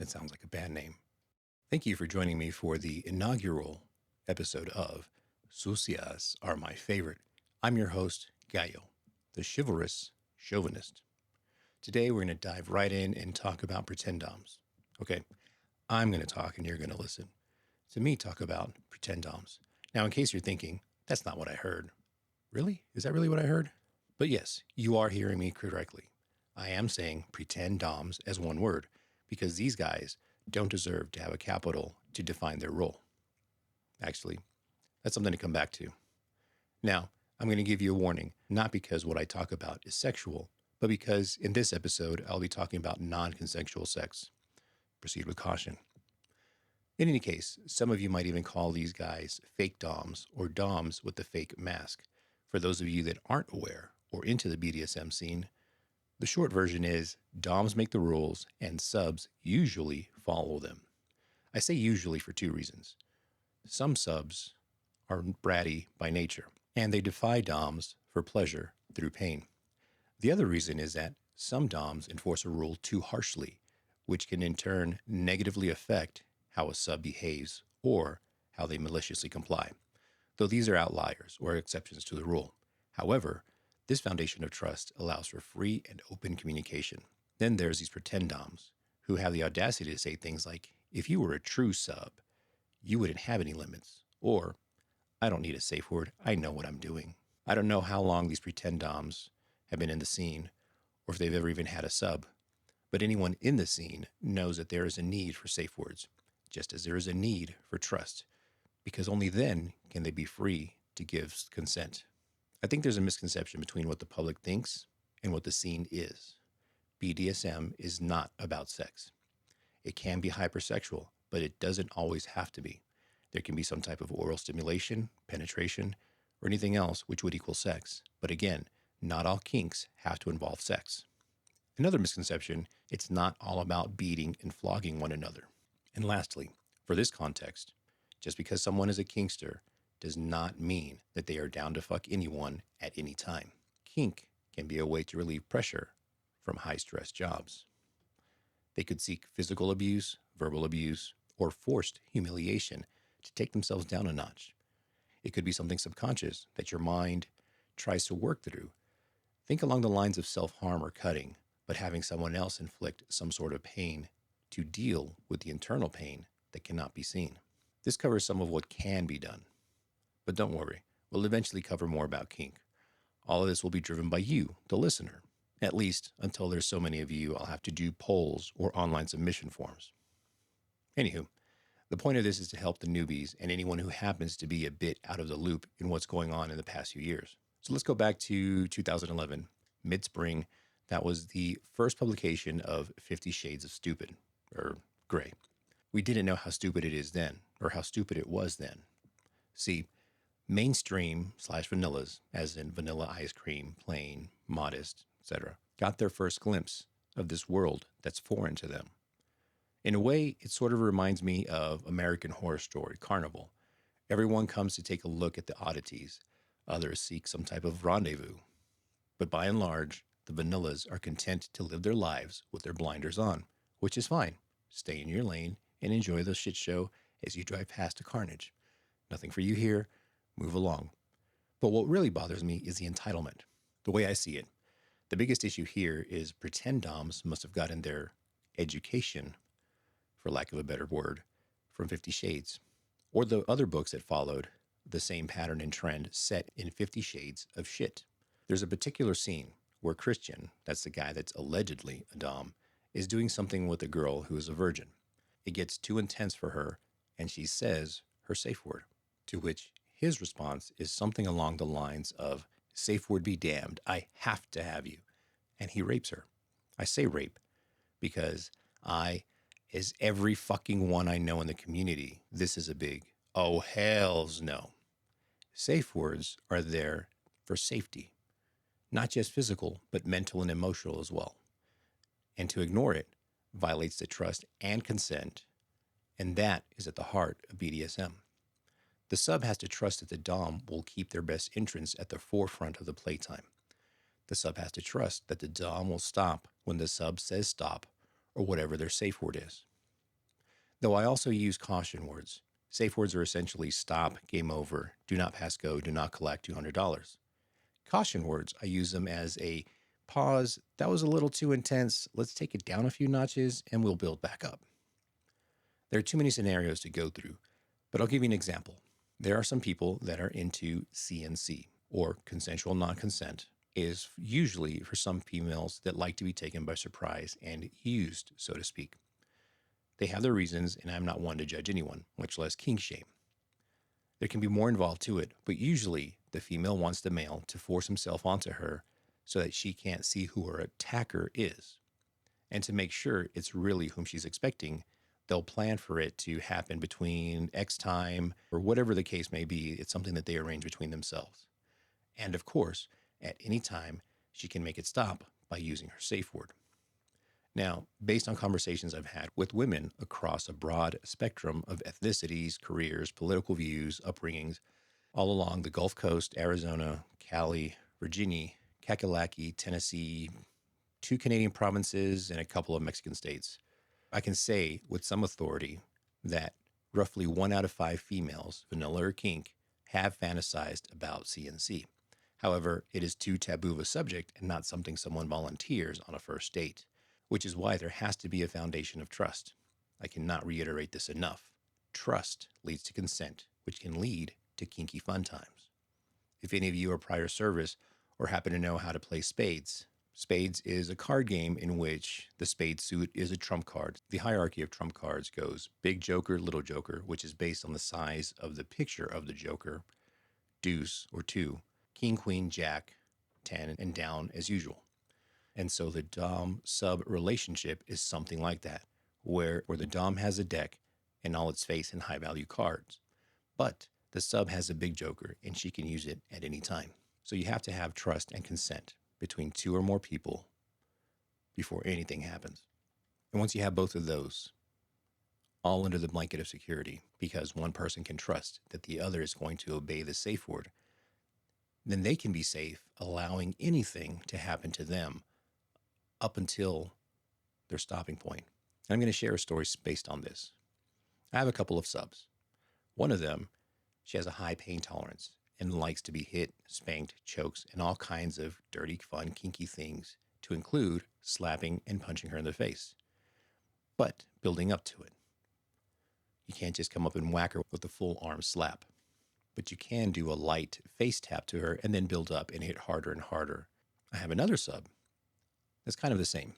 That sounds like a band name. Thank you for joining me for the inaugural episode of Sucias Are My Favorite. I'm your host, Gallo, the chivalrous chauvinist. Today we're going to dive right in and talk about pretendoms. Okay, I'm going to talk and you're going to listen to me talk about pretendoms. Now, in case you're thinking, that's not what I heard. Really? Is that really what I heard? But yes, you are hearing me correctly. I am saying pretendoms as one word because these guys don't deserve to have a capital to define their role. Actually, that's something to come back to. Now, I'm going to give you a warning, not because what I talk about is sexual, but because in this episode, I'll be talking about non-consensual sex. Proceed with caution. In any case, some of you might even call these guys fake doms or doms with the fake mask. For those of you that aren't aware or into the BDSM scene, the short version is doms make the rules and subs usually follow them. I say usually for two reasons. Some subs are bratty by nature, and they defy doms for pleasure through pain. The other reason is that some doms enforce a rule too harshly, which can in turn negatively affect how a sub behaves or how they maliciously comply, though these are outliers or exceptions to the rule. However, this foundation of trust allows for free and open communication. Then there's these pretend doms who have the audacity to say things like, if you were a true sub, you wouldn't have any limits, or I don't need a safe word, I know what I'm doing. I don't know how long these pretend doms have been in the scene or if they've ever even had a sub, but anyone in the scene knows that there is a need for safe words, just as there is a need for trust, because only then can they be free to give consent. I think there's a misconception between what the public thinks and what the scene is. BDSM is not about sex. It can be hypersexual, but it doesn't always have to be. There can be some type of oral stimulation, penetration, or anything else which would equal sex. But again, not all kinks have to involve sex. Another misconception, it's not all about beating and flogging one another. And lastly, for this context, just because someone is a kinkster does not mean that they are down to fuck anyone at any time. Kink can be a way to relieve pressure from high-stress jobs. They could seek physical abuse, verbal abuse, or forced humiliation to take themselves down a notch. It could be something subconscious that your mind tries to work through. Think along the lines of self-harm or cutting, but having someone else inflict some sort of pain to deal with the internal pain that cannot be seen. This covers some of what can be done. But don't worry, we'll eventually cover more about kink. All of this will be driven by you, the listener, at least until there's so many of you I'll have to do polls or online submission forms. Anywho, the point of this is to help the newbies and anyone who happens to be a bit out of the loop in what's going on in the past few years. So let's go back to 2011, mid-spring. That was the first publication of 50 Shades of Stupid, or Gray. We didn't know how stupid it is then, or how stupid it was then. See, mainstream/vanillas, as in vanilla ice cream, plain, modest, etc., got their first glimpse of this world that's foreign to them. In a way, it sort of reminds me of American Horror Story, Carnival. Everyone comes to take a look at the oddities. Others seek some type of rendezvous. But by and large, the vanillas are content to live their lives with their blinders on, which is fine. Stay in your lane and enjoy the shit show as you drive past a carnage. Nothing for you here. Move along. But what really bothers me is the entitlement. The way I see it, the biggest issue here is pretend doms must have gotten their education, for lack of a better word, from 50 Shades, or the other books that followed the same pattern and trend set in 50 Shades of Shit. There's a particular scene where Christian, that's the guy that's allegedly a dom, is doing something with a girl who is a virgin. It gets too intense for her, and she says her safe word, to which his response is something along the lines of, safe word be damned, I have to have you. And he rapes her. I say rape because as every fucking one I know in the community, this is a big, oh hells no. Safe words are there for safety, not just physical, but mental and emotional as well. And to ignore it violates the trust and consent, and that is at the heart of BDSM. The sub has to trust that the dom will keep their best interests at the forefront of the playtime. The sub has to trust that the dom will stop when the sub says stop, or whatever their safe word is. Though I also use caution words. Safe words are essentially stop, game over, do not pass go, do not collect $200. Caution words, I use them as a pause. That was a little too intense. Let's take it down a few notches and we'll build back up. There are too many scenarios to go through, but I'll give you an example. There are some people that are into CNC, or consensual non consent, is usually for some females that like to be taken by surprise and used, so to speak. They have their reasons, and I'm not one to judge anyone, much less kink shame. There can be more involved to it, but usually the female wants the male to force himself onto her so that she can't see who her attacker is. And to make sure it's really whom she's expecting, they'll plan for it to happen between X time or whatever the case may be. It's something that they arrange between themselves. And of course, at any time, she can make it stop by using her safe word. Now, based on conversations I've had with women across a broad spectrum of ethnicities, careers, political views, upbringings, all along the Gulf Coast, Arizona, Cali, Virginia, Kakalaki, Tennessee, 2 Canadian provinces, and a couple of Mexican states, I can say with some authority that roughly 1 out of 5 females, vanilla or kink, have fantasized about CNC. However, it is too taboo of a subject and not something someone volunteers on a first date, which is why there has to be a foundation of trust. I cannot reiterate this enough. Trust leads to consent, which can lead to kinky fun times. If any of you are prior service or happen to know how to play spades, spades is a card game in which the spade suit is a trump card. The hierarchy of trump cards goes big joker, little joker, which is based on the size of the picture of the joker, deuce or 2, king, queen, jack, 10, and down as usual. And so the Dom-sub relationship is something like that, where the Dom has a deck and all its face and high-value cards. But the sub has a big joker, and she can use it at any time. So you have to have trust and consent between 2 or more people before anything happens. And once you have both of those, all under the blanket of security, because one person can trust that the other is going to obey the safe word, then they can be safe, allowing anything to happen to them up until their stopping point. And I'm going to share a story based on this. I have a couple of subs. One of them, she has a high pain tolerance and likes to be hit, spanked, chokes, and all kinds of dirty, fun, kinky things, to include slapping and punching her in the face. But building up to it. You can't just come up and whack her with a full arm slap. But you can do a light face tap to her and then build up and hit harder and harder. I have another sub that's kind of the same,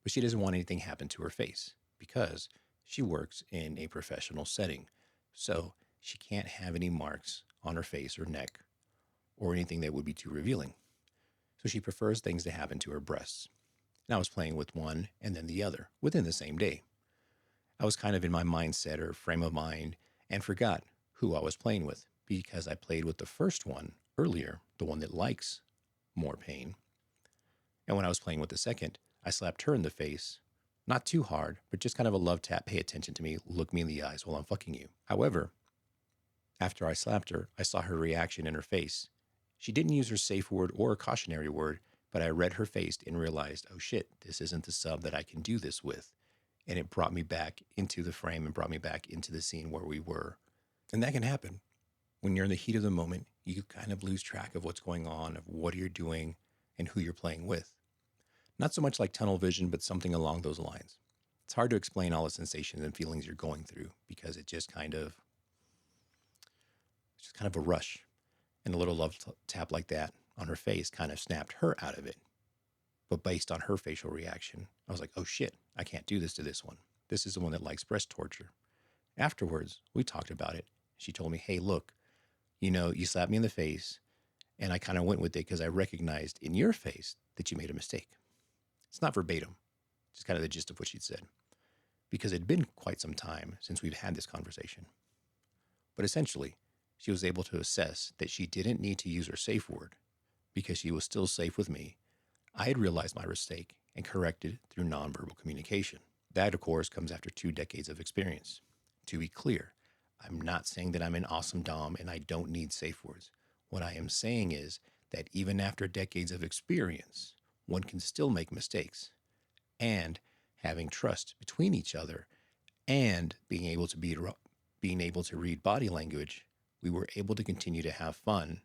but she doesn't want anything happen to her face because she works in a professional setting. So she can't have any marks on her face or neck or anything that would be too revealing. So she prefers things to happen to her breasts. And I was playing with one and then the other within the same day. I was kind of in my mindset or frame of mind and forgot who I was playing with because I played with the first one earlier, the one that likes more pain. And when I was playing with the second, I slapped her in the face, not too hard, but just kind of a love tap, pay attention to me, look me in the eyes while I'm fucking you. However, after I slapped her, I saw her reaction in her face. She didn't use her safe word or a cautionary word, but I read her face and realized, oh shit, this isn't the sub that I can do this with. And it brought me back into the frame and brought me back into the scene where we were. And that can happen. When you're in the heat of the moment, you kind of lose track of what's going on, of what you're doing, and who you're playing with. Not so much like tunnel vision, but something along those lines. It's hard to explain all the sensations and feelings you're going through because it's just kind of a rush. And a little love tap like that on her face kind of snapped her out of it. But based on her facial reaction, I was like, oh shit, I can't do this to this one. This is the one that likes breast torture. Afterwards, we talked about it. She told me, hey, look, you slapped me in the face, and I kind of went with it because I recognized in your face that you made a mistake. It's not verbatim, just kind of the gist of what she'd said, because it'd been quite some time since we've had this conversation. But essentially, she was able to assess that she didn't need to use her safe word because she was still safe with me. I had realized my mistake and corrected through nonverbal communication. That, of course, comes after 2 decades of experience. To be clear, I'm not saying that I'm an awesome Dom and I don't need safe words. What I am saying is that even after decades of experience, one can still make mistakes. And having trust between each other and being able to read body language, we were able to continue to have fun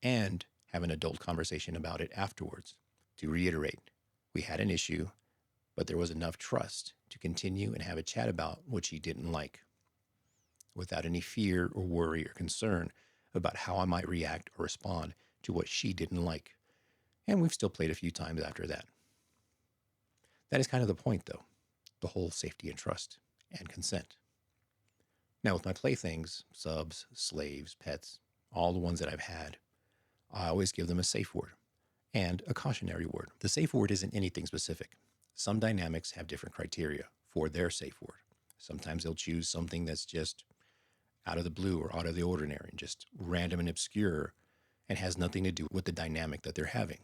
and have an adult conversation about it afterwards. To reiterate, we had an issue, but there was enough trust to continue and have a chat about what she didn't like without any fear or worry or concern about how I might react or respond to what she didn't like. And we've still played a few times after that. That is kind of the point, though, the whole safety and trust and consent. Now, with my playthings, subs, slaves, pets, all the ones that I've had, I always give them a safe word and a cautionary word. The safe word isn't anything specific. Some dynamics have different criteria for their safe word. Sometimes they'll choose something that's just out of the blue or out of the ordinary and just random and obscure and has nothing to do with the dynamic that they're having.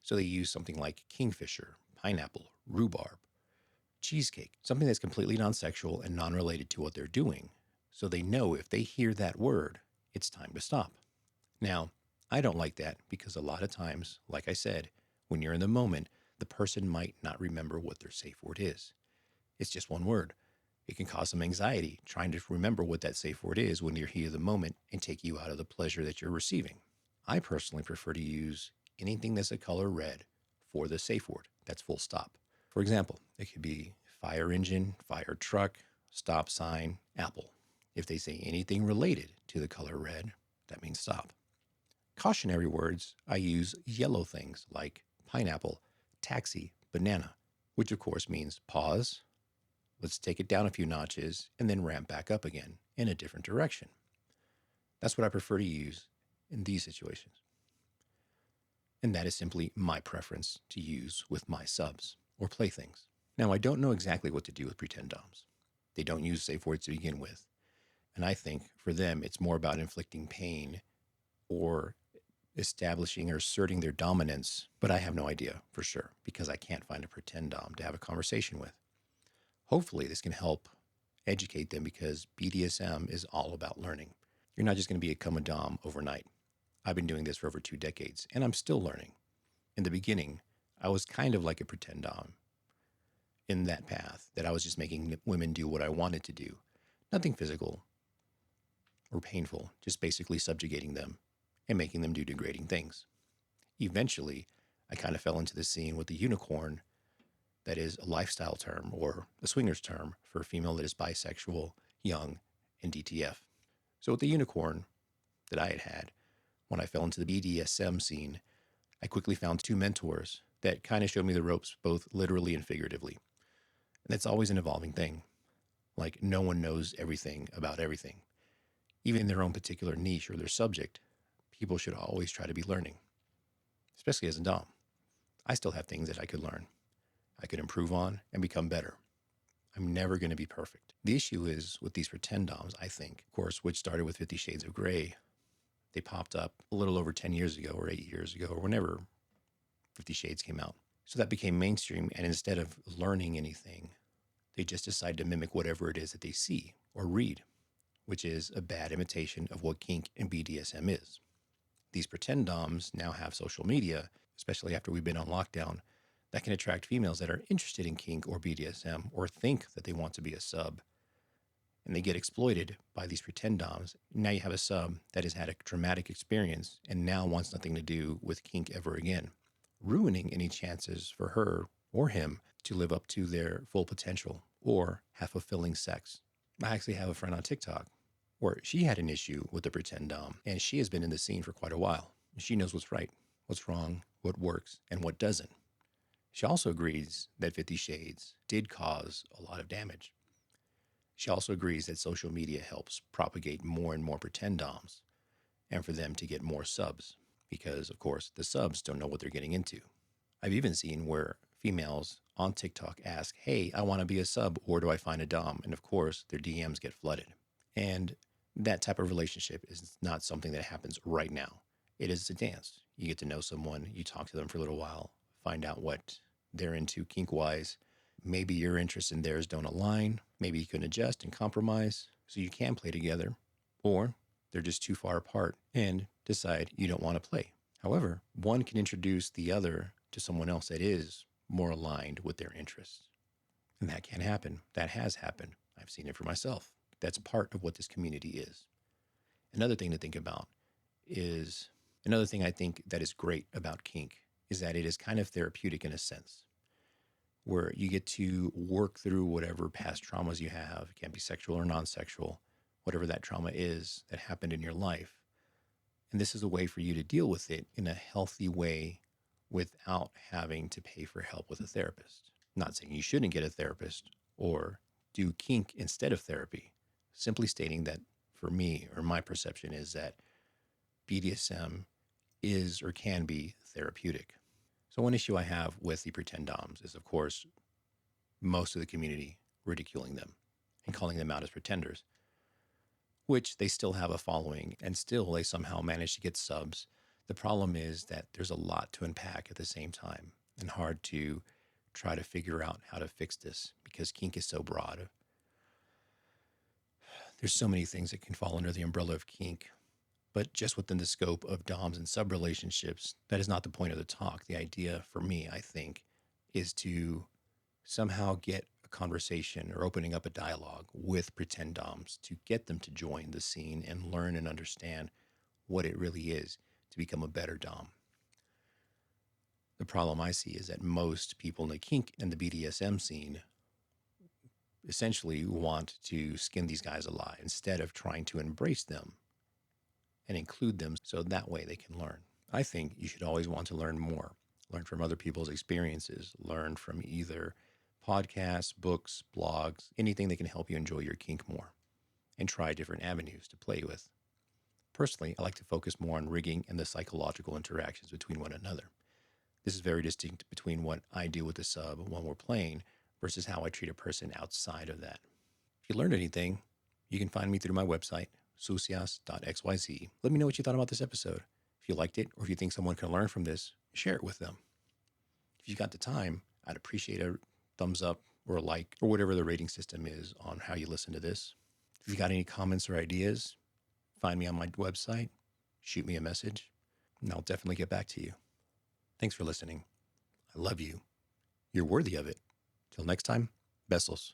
So they use something like kingfisher, pineapple, rhubarb, cheesecake, something that's completely non-sexual and non-related to what they're doing. So they know if they hear that word, it's time to stop. Now, I don't like that because a lot of times, like I said, when you're in the moment, the person might not remember what their safe word is. It's just one word. It can cause some anxiety trying to remember what that safe word is when you're here in the moment and take you out of the pleasure that you're receiving. I personally prefer to use anything that's a color red for the safe word. That's full stop. For example, it could be fire engine, fire truck, stop sign, apple. If they say anything related to the color red, that means stop. Cautionary words, I use yellow things like pineapple, taxi, banana, which of course means pause. Let's take it down a few notches and then ramp back up again in a different direction. That's what I prefer to use in these situations. And that is simply my preference to use with my subs or playthings. Now, I don't know exactly what to do with pretendoms. They don't use safe words to begin with. And I think for them, it's more about inflicting pain or establishing or asserting their dominance. But I have no idea for sure because I can't find a pretendom to have a conversation with. Hopefully, this can help educate them because BDSM is all about learning. You're not just going to become a dom overnight. I've been doing this for over 2 decades, and I'm still learning. In the beginning, I was kind of like a pretend dom in that path, that I was just making women do what I wanted to do. Nothing physical or painful, just basically subjugating them and making them do degrading things. Eventually, I kind of fell into the scene with the unicorn, that is a lifestyle term or a swingers term for a female that is bisexual, young, and DTF. So with the unicorn that I had, when I fell into the BDSM scene, I quickly found 2 mentors that kind of showed me the ropes, both literally and figuratively. And that's always an evolving thing. Like, no one knows everything about everything. Even in their own particular niche or their subject, people should always try to be learning, especially as a dom. I still have things that I could learn, I could improve on, and become better. I'm never going to be perfect. The issue is with these pretend doms, I think, of course, which started with 50 Shades of Grey. They popped up a little over 10 years ago or 8 years ago or whenever 50 Shades came out. So that became mainstream, and instead of learning anything, they just decide to mimic whatever it is that they see or read, which is a bad imitation of what kink and BDSM is. These pretend doms now have social media, especially after we've been on lockdown, that can attract females that are interested in kink or BDSM or think that they want to be a sub. And they get exploited by these pretend doms. Now you have a sub that has had a traumatic experience and now wants nothing to do with kink ever again, ruining any chances for her or him to live up to their full potential or have fulfilling sex. I actually have a friend on TikTok where she had an issue with the pretend dom, and she has been in the scene for quite a while. She knows what's right, what's wrong, what works, and what doesn't. She also agrees that 50 Shades did cause a lot of damage. She also agrees that social media helps propagate more and more pretend doms and for them to get more subs because, of course, the subs don't know what they're getting into. I've even seen where females on TikTok ask, hey, I want to be a sub, or do I find a dom? And of course, their DMs get flooded. And that type of relationship is not something that happens right now. It is a dance. You get to know someone, you talk to them for a little while, find out what they're into kink-wise. Maybe your interests and theirs don't align. Maybe you can adjust and compromise so you can play together. Or they're just too far apart and decide you don't want to play. However, one can introduce the other to someone else that is more aligned with their interests. And that can happen. That has happened. I've seen it for myself. That's part of what this community is. Another thing to think about is another thing I think that is great about kink is that it is kind of therapeutic in a sense, where you get to work through whatever past traumas you have. It can be sexual or non sexual, whatever that trauma is that happened in your life. And this is a way for you to deal with it in a healthy way without having to pay for help with a therapist. I'm not saying you shouldn't get a therapist or do kink instead of therapy, simply stating that for me, or my perception is that BDSM is or can be therapeutic. So, one issue I have with the pretendoms is, of course, most of the community ridiculing them and calling them out as pretenders, which they still have a following and still they somehow manage to get subs. The problem is that there's a lot to unpack at the same time and hard to try to figure out how to fix this because kink is so broad. There's so many things that can fall under the umbrella of kink, but just within the scope of DOMs and sub relationships, that is not the point of the talk. The idea for me, I think, is to somehow get a conversation or opening up a dialogue with pretend DOMs to get them to join the scene and learn and understand what it really is to become a better DOM. The problem I see is that most people in the kink and the BDSM scene essentially want to skin these guys alive instead of trying to embrace them and include them so that way they can learn. I think you should always want to learn more, learn from other people's experiences, learn from either podcasts, books, blogs, anything that can help you enjoy your kink more, and try different avenues to play with. Personally, I like to focus more on rigging and the psychological interactions between one another. This is very distinct between what I do with the sub when we're playing versus how I treat a person outside of that. If you learned anything, you can find me through my website, sucias.xyz. Let me know what you thought about this episode. If you liked it or if you think someone can learn from this, share it with them. If you got the time, I'd appreciate a thumbs up or a like or whatever the rating system is on how you listen to this. If you got any comments or ideas, find me on my website, shoot me a message, and I'll definitely get back to you. Thanks for listening. I love you. You're worthy of it. Till next time, besos.